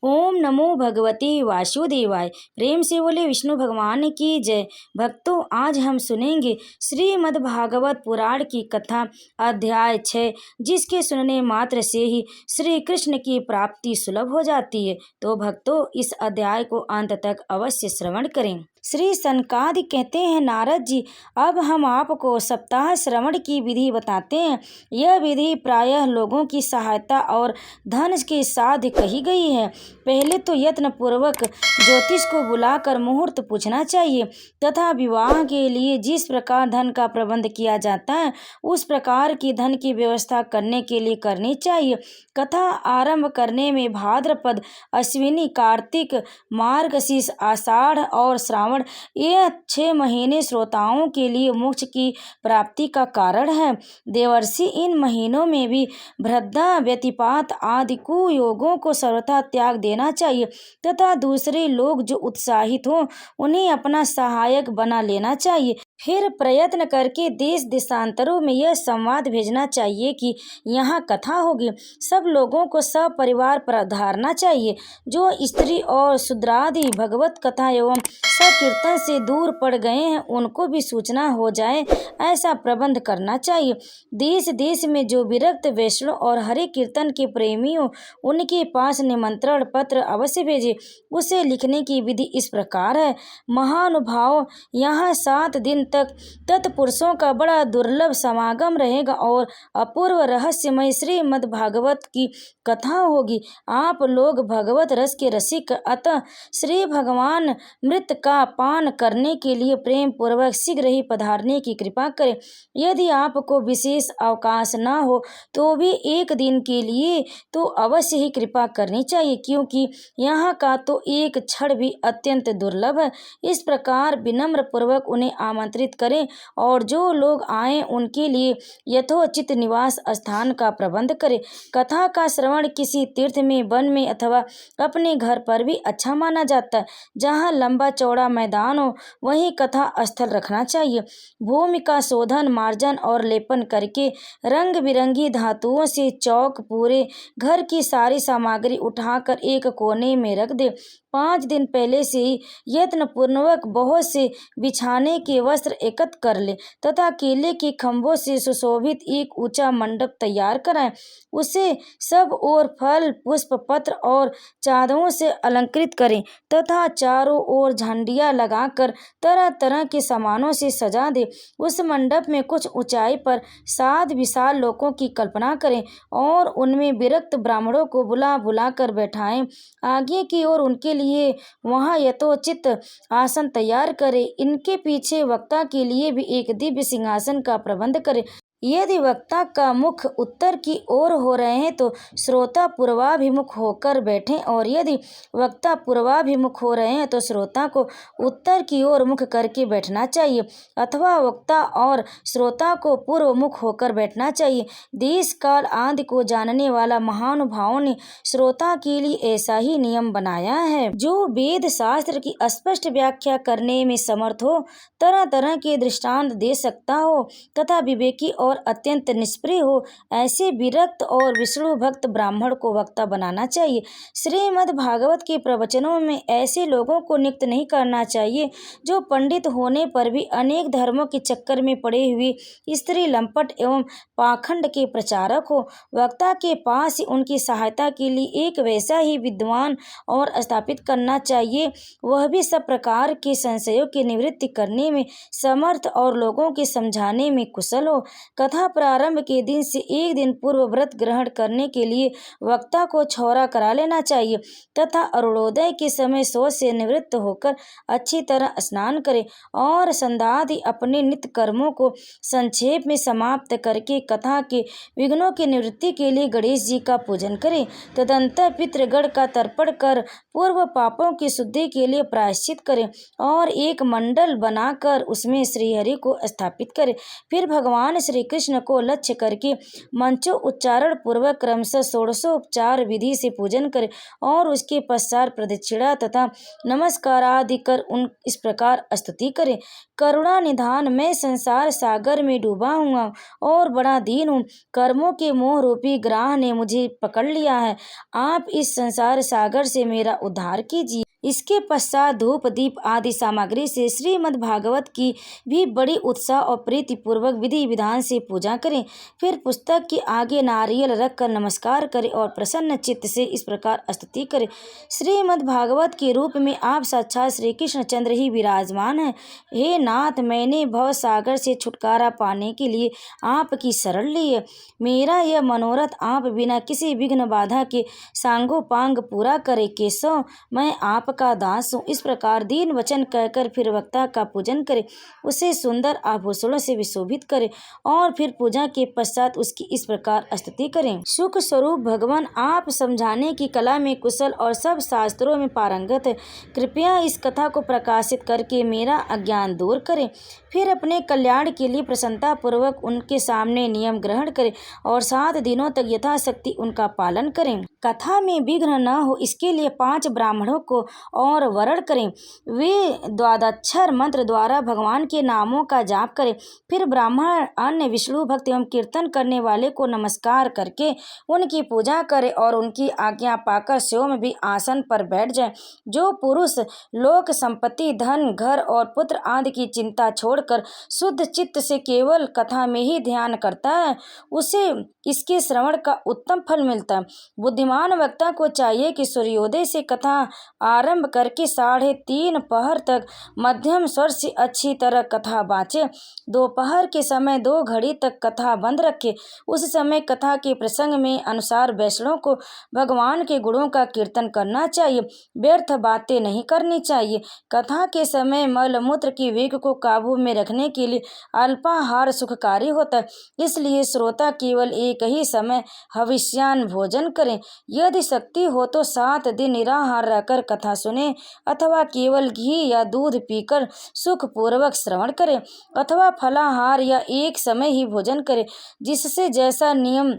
ओम नमो भगवते वासुदेवाय। प्रेम से बोले विष्णु भगवान की जय। भक्तों, आज हम सुनेंगे श्रीमद् भागवत पुराण की कथा अध्याय 6, जिसके सुनने मात्र से ही श्री कृष्ण की प्राप्ति सुलभ हो जाती है। तो भक्तों, इस अध्याय को अंत तक अवश्य श्रवण करें। श्री सनकादि कहते हैं, नारद जी, अब हम आपको सप्ताह श्रवण की विधि बताते हैं। यह विधि प्रायः लोगों की सहायता और धन के साध्य कही गई है। पहले तो यत्न पूर्वक ज्योतिष को बुलाकर मुहूर्त पूछना चाहिए तथा विवाह के लिए जिस प्रकार धन का प्रबंध किया जाता है उस प्रकार की धन की व्यवस्था करने के लिए करनी चाहिए। कथा आरंभ करने में भाद्रपद, अश्विनी, कार्तिक, मार्गशीर्ष, आषाढ़ और श्रावण, ये 6 महीने श्रोताओं के लिए मोक्ष की प्राप्ति का कारण है। देवर्षि इन महीनों में भी भ्रद्धा, व्यतिपात आदि कुयोगों को सर्वथा त्याग देना चाहिए तथा दूसरे लोग जो उत्साहित हों उन्हें अपना सहायक बना लेना चाहिए। फिर प्रयत्न करके देश देशांतरों में यह संवाद भेजना चाहिए कि यहाँ कथा होगी। सब लोगों को सपरिवार पधारना चाहिए। जो स्त्री और शूद्रादि भगवत कथा एवं संकीर्तन से दूर पड़ गए हैं उनको भी सूचना हो जाए, ऐसा प्रबंध करना चाहिए। देश देश में जो विरक्त वैष्णव और हरे कीर्तन के प्रेमी हो उनके पास निमंत्रण पत्र अवश्य भेजे। उसे लिखने की विधि इस प्रकार है। महानुभाव, यहाँ 7 दिन तक तत्पुरुषों का बड़ा दुर्लभ समागम रहेगा और अपूर्व रहस्यमय श्रीमद् भागवत की कथा होगी। आप लोग भगवत रस के रसिक, अतः श्री भगवान मृत का पान करने के लिए प्रेम पूर्वक शीघ्र ही पधारने की कृपा करें। यदि आपको विशेष अवकाश न हो तो भी 1 दिन के लिए तो अवश्य ही कृपा करनी चाहिए, क्योंकि यहाँ का तो एक क्षण भी अत्यंत दुर्लभ है। इस प्रकार विनम्र पूर्वक उन्हें आमंत्रित करें और जो लोग आए उनके लिए यथोचित निवास स्थान का प्रबंध करें। कथा का श्रवण किसी तीर्थ में, वन में अथवा अपने घर पर भी अच्छा माना जाता है। जहाँ लंबा चौड़ा मैदान हो वहीं कथा स्थल रखना चाहिए। भूमि का शोधन, मार्जन और लेपन करके रंग बिरंगी धातुओं से चौक पूरे घर की सारी सामग्री उठाकर एक कोने में रख दे। 5 दिन पहले से ही यत्न पूर्वक बहुत से बिछाने के वस्त्र एकत्र कर ले तथा केले के खंभों से सुशोभित एक ऊंचा मंडप तैयार कराएं। उसे सब ओर फल, पुष्प, पत्र और चादरों से अलंकृत करें तथा चारों ओर झंडियां लगाकर तरह तरह के सामानों से सजा दे। उस मंडप में कुछ ऊंचाई पर 7 विशाल लोकों की कल्पना करें और उनमें विरक्त ब्राह्मणों को बुला बुला कर बैठाएं। आगे की ओर उनके लिए वहां यथोचित आसन तैयार करें। इनके पीछे वक्ता के लिए भी एक दिव्य सिंहासन का प्रबंध करें। यदि वक्ता का मुख उत्तर की ओर हो रहे हैं तो श्रोता पूर्वाभिमुख होकर बैठें और यदि वक्ता पूर्वाभिमुख हो रहे हैं तो श्रोता को उत्तर की ओर मुख करके बैठना चाहिए अथवा वक्ता और श्रोता को पूर्व मुख होकर बैठना चाहिए। देश काल आदि को जानने वाला महानुभावों ने श्रोता के लिए ऐसा ही नियम बनाया है। जो वेद शास्त्र की स्पष्ट व्याख्या करने में समर्थ हो, तरह तरह के दृष्टांत दे सकता हो तथा विवेकी और अत्यंत निष्प्रिय हो, ऐसे विरक्त और विष्णु भक्त ब्राह्मण को वक्ता बनाना चाहिए। श्रीमद् भागवत के प्रवचनों में ऐसे लोगों को नियुक्त नहीं करना चाहिए जो पंडित होने पर भी अनेक धर्मों के चक्कर में पड़े हुए स्त्री लंपट एवं पाखंड के प्रचारक हो। वक्ता के पास ही उनकी सहायता के लिए एक वैसा ही विद्वान और स्थापित करना चाहिए, वह भी सब प्रकार के संशयों की निवृत्ति करने में समर्थ और लोगों के समझाने में कुशल हो। कथा प्रारंभ के दिन से 1 दिन पूर्व व्रत ग्रहण करने के लिए वक्ता को छौरा करा लेना चाहिए तथा अरुणोदय के समय शौच से निवृत्त होकर अच्छी तरह स्नान करे और संध्यादि अपने नित्य कर्मों को संक्षेप में समाप्त करके कथा के विघ्नों की निवृत्ति के लिए गणेश जी का पूजन करे। तदंतर पितृगण का तर्पण कर पूर्व पापों की शुद्धि के लिए प्रायश्चित करें और एक मंडल बनाकर उसमें श्रीहरि को स्थापित करें। फिर भगवान श्री कृष्ण को लक्ष्य करके मंत्रोच्चारण पूर्वक क्रमशः षोडशोपचार विधि से पूजन करें और उसके पश्चात प्रदक्षिणा तथा नमस्कार आदि कर उन इस प्रकार स्तुति करें। करुणा निधान, मैं संसार सागर में डूबा हुआ और बड़ा दीन हूँ। कर्मों के मोह रूपी ग्राह ने मुझे पकड़ लिया है। आप इस संसार सागर से मेरा उद्धार कीजिए। इसके पश्चात धूप दीप आदि सामग्री से श्रीमद् भागवत की भी बड़ी उत्साह और प्रीति पूर्वक विधि विधान से पूजा करें। फिर पुस्तक के आगे नारियल रखकर नमस्कार करें और प्रसन्न चित्त से इस प्रकार स्तुति करें। श्रीमद् भागवत के रूप में आप साक्षात श्री कृष्णचंद्र ही विराजमान हैं। हे नाथ, मैंने भव सागर से छुटकारा पाने के लिए आपकी शरण ली है। मेरा यह मनोरथ आप बिना किसी विघ्न बाधा के सांगोपांग पूरा करे। केशव, मैं आपका दास हूँ। इस प्रकार दीन वचन कहकर फिर वक्ता का पूजन करे, उसे सुंदर आभूषणों से विशोभित करे और फिर पूजा के पश्चात उसकी इस प्रकार स्तुति करें। सुख स्वरूप भगवान, आप समझाने की कला में कुशल और सब शास्त्रों में पारंगत है। कृपया इस कथा को प्रकाशित करके मेरा अज्ञान दूर करें। फिर अपने कल्याण के लिए प्रसन्नता पूर्वक उनके सामने नियम ग्रहण करें और 7 दिनों तक यथाशक्ति उनका पालन करें। कथा में विघ्न न हो इसके लिए 5 ब्राह्मणों को और वरण करें। वे द्वादक्षर मंत्र द्वारा भगवान के नामों का जाप करें। फिर ब्राह्मण अन्य विष्णु भक्त एवं कीर्तन करने वाले को नमस्कार करके उनकी पूजा करें और उनकी आज्ञा पाकर स्वयं भी आसन पर बैठ जाए। जो पुरुष लोक संपत्ति, धन, घर और पुत्र आदि की चिंता छोड़कर शुद्ध चित्त से केवल कथा में ही ध्यान करता है, उसे इसके श्रवण का उत्तम फल मिलता है। बुद्धिमान वक्ता को चाहिए कि सूर्योदय से कथा आरंभ करके 3:30 पहर तक मध्यम स्वर से अच्छी तरह कथा बाँचे। दोपहर के समय 2 घड़ी तक कथा बंद रखे। उस समय कथा के प्रसंग में अनुसार वैष्णव को भगवान के गुणों का कीर्तन करना चाहिए। व्यर्थ बातें नहीं करनी चाहिए। कथा के समय मल मूत्र की वेग को काबू में रखने के लिए अल्पाहार सुखकारी होता है। इसलिए श्रोता केवल एक ही समय हविष्यान्न भोजन करें। यदि शक्ति हो तो 7 दिन निराहार रहकर कथा सुने अथवा केवल घी या दूध पीकर सुखपूर्वक श्रवण करें अथवा फलाहार या एक समय ही भोजन करें। जिससे जैसा नियम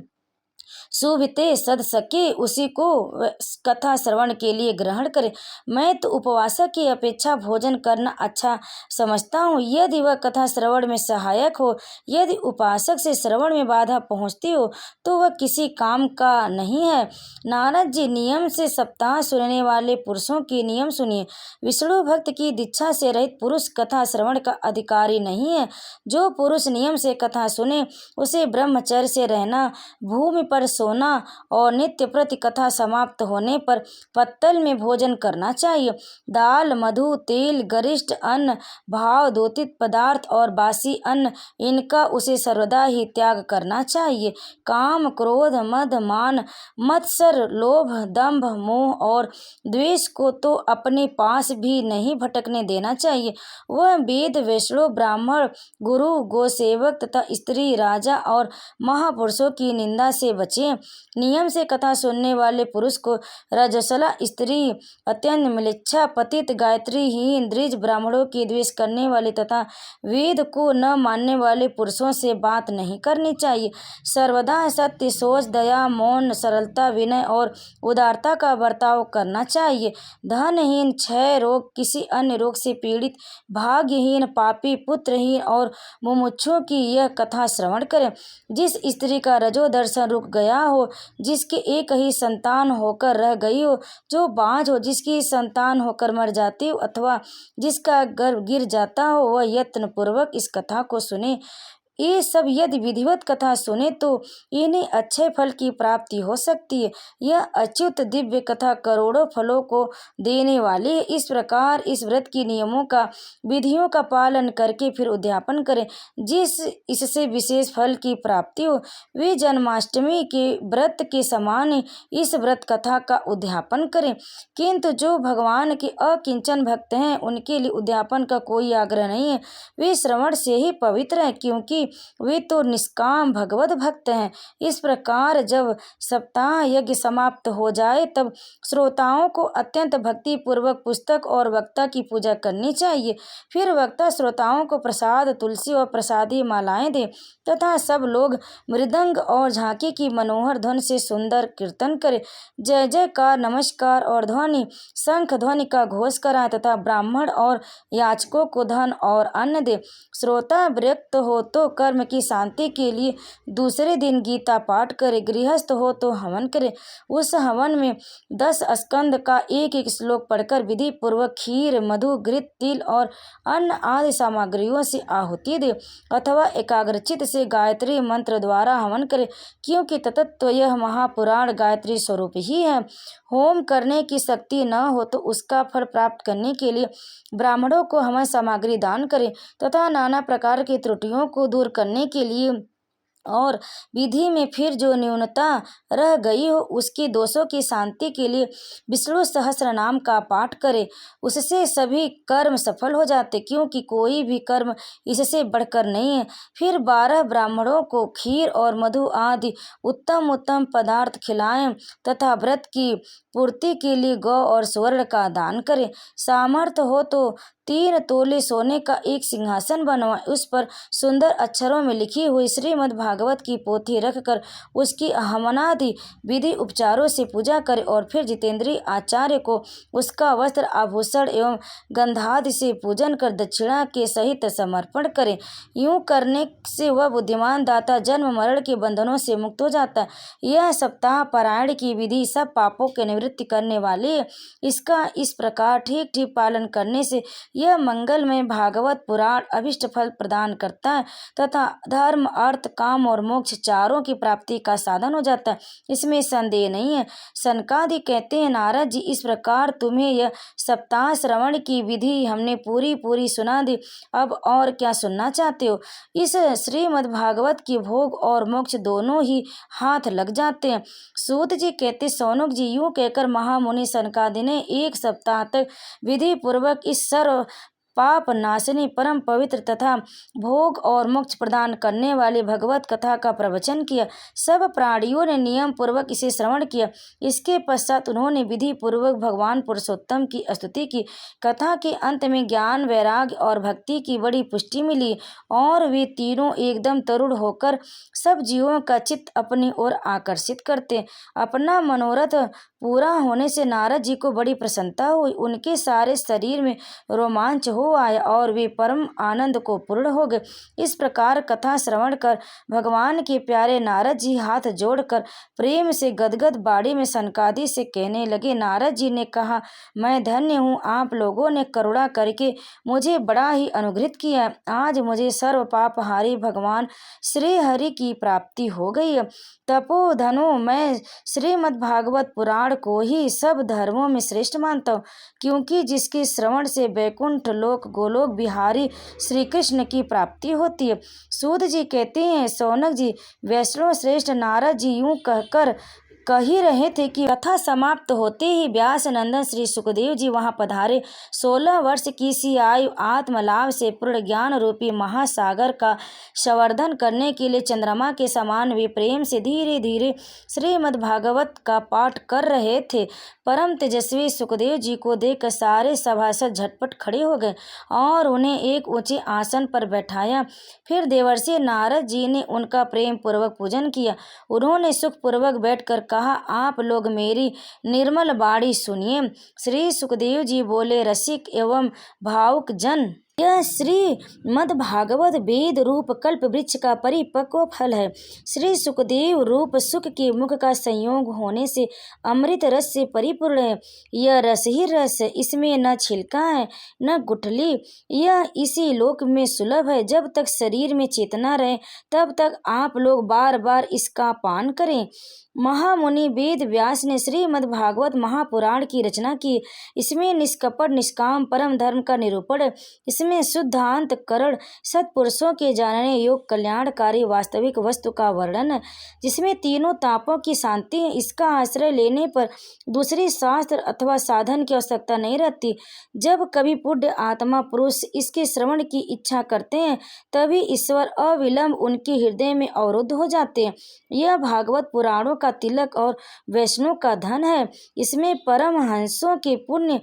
सुविते सद सके उसी को कथा श्रवण के लिए ग्रहण करें। मैं तो उपवासक की अपेक्षा भोजन करना अच्छा समझता हूँ, यदि वह कथा श्रवण में सहायक हो। यदि उपासक से श्रवण में बाधा पहुँचती हो तो वह किसी काम का नहीं है। नारद जी, नियम से सप्ताह सुनने वाले पुरुषों के नियम सुनिए। विष्णु भक्त की दीक्षा से रहित पुरुष कथा श्रवण का अधिकारी नहीं है। जो पुरुष नियम से कथा सुने उसे ब्रह्मचर्य से रहना, भूमि पर सोना और नित्य प्रति कथा समाप्त होने पर पत्तल में भोजन करना चाहिए। दाल, मधु, तेल, गरिष्ठ अन्न, भाव द्योतित पदार्थ और बासी अन्न, इनका उसे सर्वदा ही त्याग करना चाहिए। काम, क्रोध, मद, मान, मत्सर, लोभ, दंभ, मोह और द्वेष को तो अपने पास भी नहीं भटकने देना चाहिए। वह वेद, वैष्णव, ब्राह्मण, गुरु, गोसेवक तथा स्त्री, राजा और महापुरुषों की निंदा से बचे। नियम से कथा सुनने वाले पुरुष को रजस्वला स्त्री, अत्यंत म्लेच्छा, पतित, गायत्रीहीन, द्विज, ब्राह्मणों की द्वेष करने वाले तथा वेद को न मानने वाले पुरुषों से बात नहीं करनी चाहिए। सर्वदा सत्य, सोच, दया, मौन, सरलता, विनय और उदारता का बर्ताव करना चाहिए। धनहीन, क्षय रोग, किसी अन्य रोग से पीड़ित, भाग्यहीन, पापी, पुत्रहीन और मुमुक्षुओं की यह कथा श्रवण करें। जिस स्त्री का रजो दर्शन रुक गया हो, जिसके एक ही संतान होकर रह गई हो, जो बाँझ हो, जिसकी संतान होकर मर जाती हो अथवा जिसका गर्भ गिर जाता हो, वह यत्न पूर्वक इस कथा को सुने। ये सब यदि विधिवत कथा सुने तो इन्हें अच्छे फल की प्राप्ति हो सकती है। यह अच्युत दिव्य कथा करोड़ों फलों को देने वाली है। इस प्रकार इस व्रत की नियमों का, विधियों का पालन करके फिर उद्यापन करें। जिस इससे विशेष फल की प्राप्ति हो, वे जन्माष्टमी के व्रत के समान इस व्रत कथा का उद्यापन करें। किंतु जो भगवान के अकिंचन भक्त हैं उनके लिए उद्यापन का कोई आग्रह नहीं है। वे श्रवण से ही पवित्र हैं, क्योंकि वे तो निष्काम भगवत भक्त हैं। इस प्रकार जब सप्ताह यज्ञ समाप्त हो जाए तब श्रोताओं को अत्यंत भक्ति पूर्वक पुस्तक और वक्ता की पूजा करनी चाहिए। फिर वक्ता श्रोताओं को प्रसाद, तुलसी और प्रसादी मालाएं दे तथा सब लोग मृदंग और झांकी की मनोहर ध्वनि से सुंदर कीर्तन करे, जय जयकार, नमस्कार और ध्वनि शंख ध्वनि का घोष कराए तथा ब्राह्मण और याचकों को धन और अन्न दे। श्रोता विरक्त हो तो कर्म की शांति के लिए दूसरे दिन गीता पाठ करे, गृहस्थ हो तो हवन करे। उस हवन में 10 स्कंद का एक एक श्लोक पढ़कर विधि पूर्वक खीर, मधु, घृत, तिल और अन्न आदि सामग्रियों से आहुति दे अथवा एकाग्रचित से गायत्री मंत्र द्वारा हवन करे, क्योंकि तत्व यह महापुराण गायत्री स्वरूप ही है। होम करने की शक्ति न हो तो उसका फल प्राप्त करने के लिए ब्राह्मणों को हवन सामग्री दान करे तथा नाना प्रकार की त्रुटियों को दूर करने के लिए और विधि में फिर जो न्यूनता रह गई हो उसकी दोषों की शांति के लिए विष्णु सहस्त्र नाम का पाठ करे। उससे सभी कर्म सफल हो जाते, क्योंकि कोई भी कर्म इससे बढ़कर नहीं है। फिर 12 ब्राह्मणों को खीर और मधु आदि उत्तम उत्तम पदार्थ खिलाएं तथा व्रत की पूर्ति के लिए गौ और स्वर्ण का दान करें। सामर्थ्य हो तो 3 तोले सोने का एक सिंहासन बनवाएं, उस पर सुंदर अक्षरों में लिखी हुई श्रीमद् भागवत की पोथी रखकर उसकी हवनादि विधि उपचारों से पूजा करें और फिर जितेंद्रीय आचार्य को उसका वस्त्र, आभूषण एवं गंधादि से पूजन कर दक्षिणा के सहित समर्पण करें। यूं करने से वह बुद्धिमान दाता जन्म मरण के बंधनों से मुक्त हो जाता है। यह सप्ताह पारायण की विधि सब पापों के निवृत्ति करने वाली है। इसका इस प्रकार ठीक ठीक पालन करने से यह मंगलमय भागवत पुराण अभिष्ट फल प्रदान करता है तथा धर्म, अर्थ, काम और मोक्ष चारों की प्राप्ति का साधन हो जाता है, इसमें संदेह नहीं है। सनकादि कहते हैं, नारद जी, इस प्रकार तुम्हें यह सप्ताह श्रवण की विधि हमने पूरी सुना दी, अब और क्या सुनना चाहते हो। इस श्रीमद् भागवत की भोग और मोक्ष दोनों ही हाथ लग जाते हैं। सूत जी कहते, सौनक जी, यूं कहकर महामुनि सनकादि ने 1 सप्ताह तक विधि पूर्वक इस सर्व पाप नाशनी, परम पवित्र तथा भोग और मोक्ष प्रदान करने वाली भगवत कथा का प्रवचन किया। सब प्राणियों ने नियम पूर्वक इसे श्रवण किया। इसके पश्चात उन्होंने विधि पूर्वक भगवान पुरुषोत्तम की स्तुति की। कथा के अंत में ज्ञान, वैराग्य और भक्ति की बड़ी पुष्टि मिली और वे तीनों एकदम तरुण होकर सब जीवों का चित्त अपनी ओर आकर्षित करते। अपना मनोरथ पूरा होने से नारद जी को बड़ी प्रसन्नता हुई। उनके सारे शरीर में रोमांच हो आया और वे परम आनंद को पूर्ण हो गए। इस प्रकार कथा श्रवण कर भगवान के प्यारे नारद जी हाथ जोड़कर प्रेम से गदगद बाड़ी में सनकादि से कहने लगे। नारद जी ने कहा, मैं धन्य हूँ, आप लोगों ने करुणा करके मुझे बड़ा ही अनुग्रहित किया। आज मुझे सर्व पापहारी भगवान श्री हरि की प्राप्ति हो गई है। तपोधनो, मैं श्रीमद् भागवत पुराण को ही सब धर्मों में श्रेष्ठ मानता हूँ, क्योंकि जिसके श्रवण से वैकुंठ लोक गोलोक बिहारी श्री कृष्ण की प्राप्ति होती है। सूत जी कहते हैं, सौनक जी, वैष्णव श्रेष्ठ नारद जी यूं कहकर कह ही रहे थे कि कथा समाप्त होते ही व्यास नंदन श्री सुखदेव जी वहां पधारे। 16 वर्ष की सी आयु आत्मलाभ से पूर्ण ज्ञान रूपी महासागर का संवर्धन करने के लिए चंद्रमा के समान वे प्रेम से धीरे धीरे श्रीमद् भागवत का पाठ कर रहे थे। परम तेजस्वी सुखदेव जी को देखकर सारे सभासद झटपट खड़े हो गए और उन्हें एक ऊंचे आसन पर बैठाया। फिर देवर्षि नारद जी ने उनका प्रेम पूर्वक पूजन किया। उन्होंने सुखपूर्वक बैठकर कहा, आप लोग मेरी निर्मल वाणी सुनिए। श्री सुखदेव जी बोले, रसिक एवं भावुक जन, यह श्रीमद् भागवत वेद रूप कल्प वृक्ष का परिपक्व फल है। श्री सुखदेव रूप सुख के मुख का संयोग होने से अमृत रस से परिपूर्ण है। यह रस ही रस है, इसमें न छिलका है न गुठली। यह इसी लोक में सुलभ है। जब तक शरीर में चेतना रहे तब तक आप लोग बार बार इसका पान करें। महामुनि वेद व्यास ने श्रीमद् भागवत महापुराण की रचना की। इसमें निष्कपट निष्काम परम धर्म का निरूपण, इसमें शुद्धांत करण सत्पुरुषों के जानने योग कल्याणकारी वास्तविक वस्तु का वर्णन, जिसमें तीनों तापों की शांति है। इसका आश्रय लेने पर दूसरी शास्त्र अथवा साधन की आवश्यकता नहीं रहती। जब कभी पुण्य आत्मा पुरुष इसके श्रवण की इच्छा करते हैं, तभी ईश्वर अविलंब उनके हृदय में अवरुद्ध हो जाते हैं। यह भागवत पुराणों का तिलक और वैष्णव का धन है। इसमें परमहंसों के पुण्य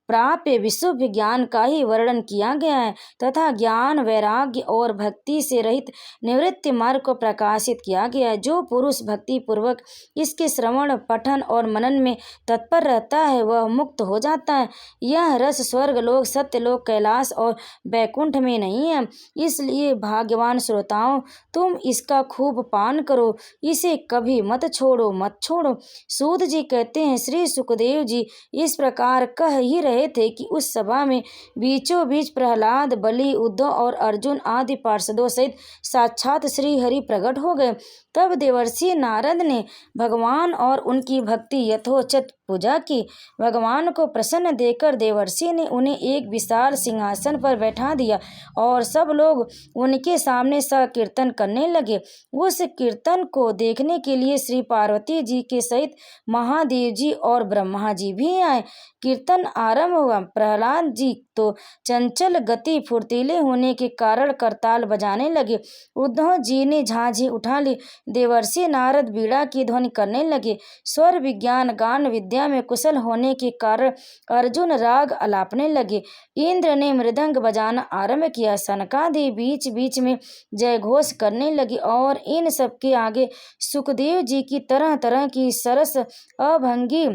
प्राप्य विशुद्ध ज्ञान का ही वर्णन किया गया है तथा ज्ञान वैराग्य और भक्ति से रहित निवृत्ति मार्ग को प्रकाशित किया गया है। जो पुरुष भक्ति पूर्वक इसके श्रवण पठन और मनन में तत्पर रहता है, वह मुक्त हो जाता है। यह रस स्वर्ग लोक सत्यलोक कैलाश और बैकुंठ में नहीं है। इसलिए भाग्यवान श्रोताओं, तुम इसका खूब पान करो, इसे कभी मत छोड़ो। सूत जी कहते हैं, श्री सुखदेव जी इस प्रकार कह ही रहे थे कि उस सभा में बीचों बीच प्रहलाद, बलि, उद्धव और अर्जुन आदि पार्षदों सहित साक्षात श्री हरि प्रकट हो गए। तब देवर्षि नारद ने भगवान और उनकी भक्ति यथोचित पूजा की। भगवान को प्रसन्न देखकर देवर्षि ने उन्हें एक विशाल सिंहासन पर बैठा दिया और सब लोग उनके सामने संकीर्तन करने लगे। उस कीर्तन को देखने के लिए श्री पार्वती जी के सहित महादेव जी और ब्रह्मा जी भी आए। कीर्तन आरंभ हुआ। प्रहलाद जी तो चंचल गति फुर्तीले होने के कारण करताल बजाने लगे। उद्धव जी ने झांझी उठा ली। देवर्षि नारद बीड़ा की ध्वनि करने लगे। स्वर विज्ञान गान विद्या में कुशल होने के कारण अर्जुन राग अलापने लगे। इंद्र ने मृदंग बजाना आरंभ किया। सनकादि बीच बीच में जय घोष करने लगे और इन सबके आगे सुखदेव जी की तरह तरह की सरस अभंगी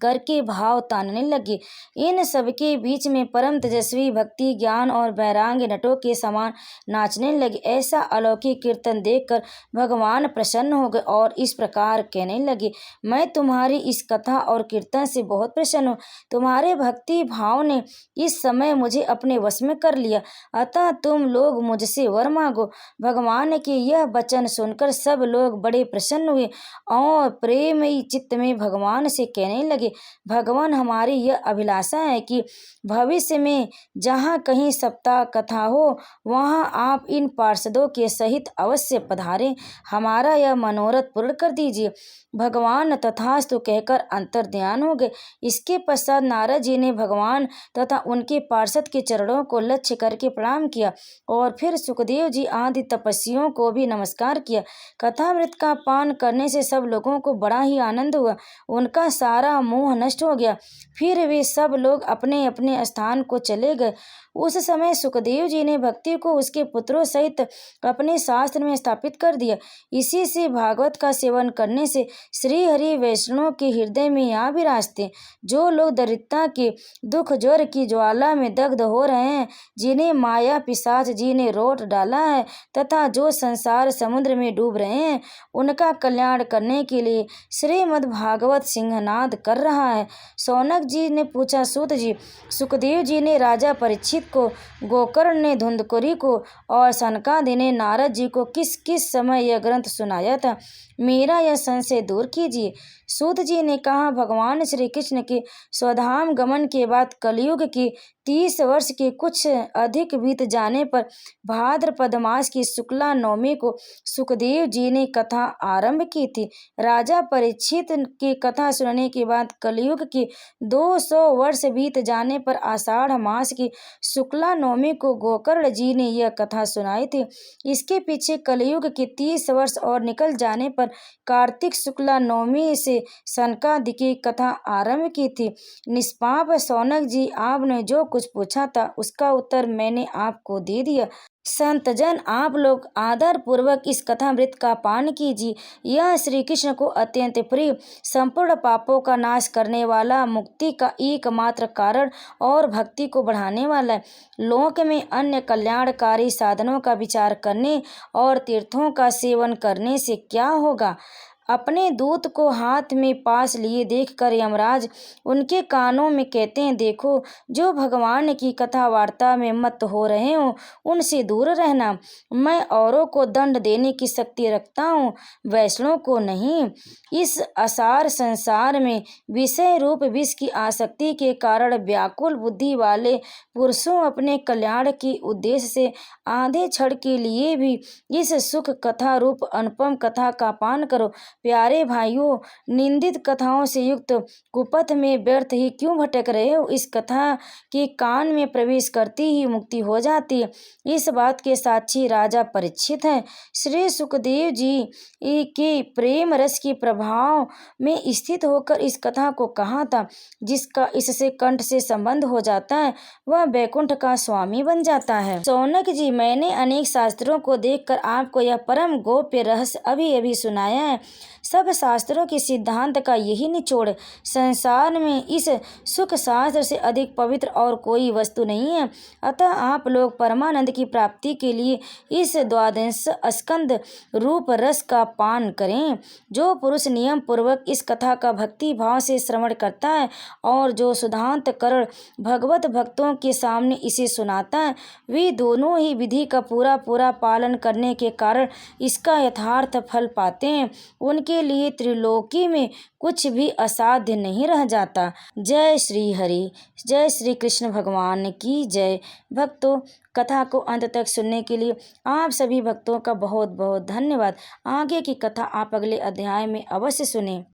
करके भाव तानने लगे। इन सबके बीच में परम तेजस्वी भक्ति ज्ञान और वैराग्य नटों के समान नाचने लगे। ऐसा अलौकिक कीर्तन देखकर भगवान प्रसन्न हो गए और इस प्रकार कहने लगे, मैं तुम्हारी इस कथा और कीर्तन से बहुत प्रसन्न हूँ। तुम्हारे भक्ति भाव ने इस समय मुझे अपने वश में कर लिया, अतः तुम लोग मुझसे वर मांगो। भगवान के यह वचन सुनकर सब लोग बड़े प्रसन्न हुए और प्रेमयी चित्त में भगवान से कहने लगे, भगवान, हमारी यह अभिलाषा है कि भविष्य में जहाँ कहीं सप्ताह कथा हो, वहाँ आप इन पार्षदों के सहित अवश्य पधारें। हमारा यह मनोरथ पूर्ण कर दीजिए। भगवान तथास्तु कहकर अंतर्ध्यान हो गए। इसके पश्चात नारद जी ने भगवान तथा उनके पार्षद के चरणों को लक्ष्य करके प्रणाम किया और फिर सुखदेव जी आदि तपस्वियों को भी नमस्कार किया। कथामृत का पान करने से सब लोगों को बड़ा ही आनंद हुआ। उनका सारा मोह नष्ट हो गया। फिर वे सब लोग अपने अपने स्थान को चले गए। उस समय सुखदेव जी ने भक्ति को उसके पुत्रों सहित अपने शास्त्र में स्थापित कर दिया। इसी से भागवत का सेवन करने से श्री हरि वैष्णव के हृदय में यहाँ विराजते। जो लोग दरिद्रता के दुख ज्वर की ज्वाला में दग्ध हो रहे हैं, जिन्हें माया पिशाच जी ने रोट डाला है तथा जो संसार समुद्र में डूब रहे हैं, उनका कल्याण करने के लिए श्रीमद् भागवत सिंहनाद कर रहा है। शौनक जी ने पूछा, सूत जी, सुखदेव जी ने राजा परीक्षित को, गोकर्ण ने धुंधकुरी को और सनकादि ने नारद जी को किस किस समय यह ग्रंथ सुनाया था? मेरा यह संशय दूर कीजिए। सूत जी ने कहा, भगवान श्री कृष्ण के स्वधाम गमन के बाद कलयुग की 30 वर्ष के कुछ अधिक बीत जाने पर भाद्रपद मास की शुक्ला नवमी को सुखदेव जी ने कथा आरंभ की थी। राजा परीक्षित की कथा सुनने के बाद कलयुग की 200 वर्ष बीत जाने पर आषाढ़ मास की शुक्ला नवमी को गोकर्ण जी ने यह कथा सुनाई थी। इसके पीछे कलयुग के 30 वर्ष और निकल जाने पर कार्तिक शुक्ला नवमी से सनकादि की कथा आरंभ की थी। निष्पाप शौनक जी, आपने जो कुछ पूछा था उसका उत्तर मैंने आपको दे दिया। संतजन, आप लोग आदर पूर्वक इस कथामृत का पान कीजिए। यह श्री कृष्ण को अत्यंत प्रिय, संपूर्ण पापों का नाश करने वाला, मुक्ति का एकमात्र कारण और भक्ति को बढ़ाने वाला है। लोक में अन्य कल्याणकारी साधनों का विचार करने और तीर्थों का सेवन करने से क्या होगा? अपने दूत को हाथ में पास लिए देखकर यमराज उनके कानों में कहते हैं, देखो, जो भगवान की कथा वार्ता में मत हो रहे हो उनसे दूर रहना। मैं औरों को दंड देने की शक्ति रखता हूँ, वैष्णव को नहीं। इस असार संसार में विषय रूप विष की आसक्ति के कारण व्याकुल बुद्धि वाले पुरुषों अपने कल्याण के उद्देश्य से आधे क्षण के लिए भी इस सुख कथा रूप अनुपम कथा का पान करो। प्यारे भाइयों, निंदित कथाओं से युक्त कुपथ में व्यर्थ ही क्यों भटक रहे हो? इस कथा के कान में प्रवेश करती ही मुक्ति हो जाती है। इस बात के साक्षी राजा परीक्षित हैं। श्री सुखदेव जी के प्रेम रस के प्रभाव में स्थित होकर इस कथा को कहा था। जिसका इससे कंठ से संबंध हो जाता है वह बैकुंठ का स्वामी बन जाता है। शौनक जी, मैंने अनेक शास्त्रों को देखकर आपको यह परम गोप्य रहस्य अभी अभी सुनाया है। सब शास्त्रों के सिद्धांत का यही निचोड़, संसार में इस सुख शास्त्र से अधिक पवित्र और कोई वस्तु नहीं है। अतः आप लोग परमानंद की प्राप्ति के लिए इस द्वादश स्कंद रूप रस का पान करें। जो पुरुष नियम पूर्वक इस कथा का भक्ति भाव से श्रवण करता है और जो सुधांत करण भगवत भक्तों के सामने इसे सुनाता है, वे दोनों ही विधि का पूरा पूरा पालन करने के कारण इसका यथार्थ फल पाते हैं। उनके लिए त्रिलोकी में कुछ भी असाध्य नहीं रह जाता। जय श्री हरि, जय श्री कृष्ण भगवान की जय। भक्तों, कथा को अंत तक सुनने के लिए आप सभी भक्तों का बहुत बहुत धन्यवाद। आगे की कथा आप अगले अध्याय में अवश्य सुनें।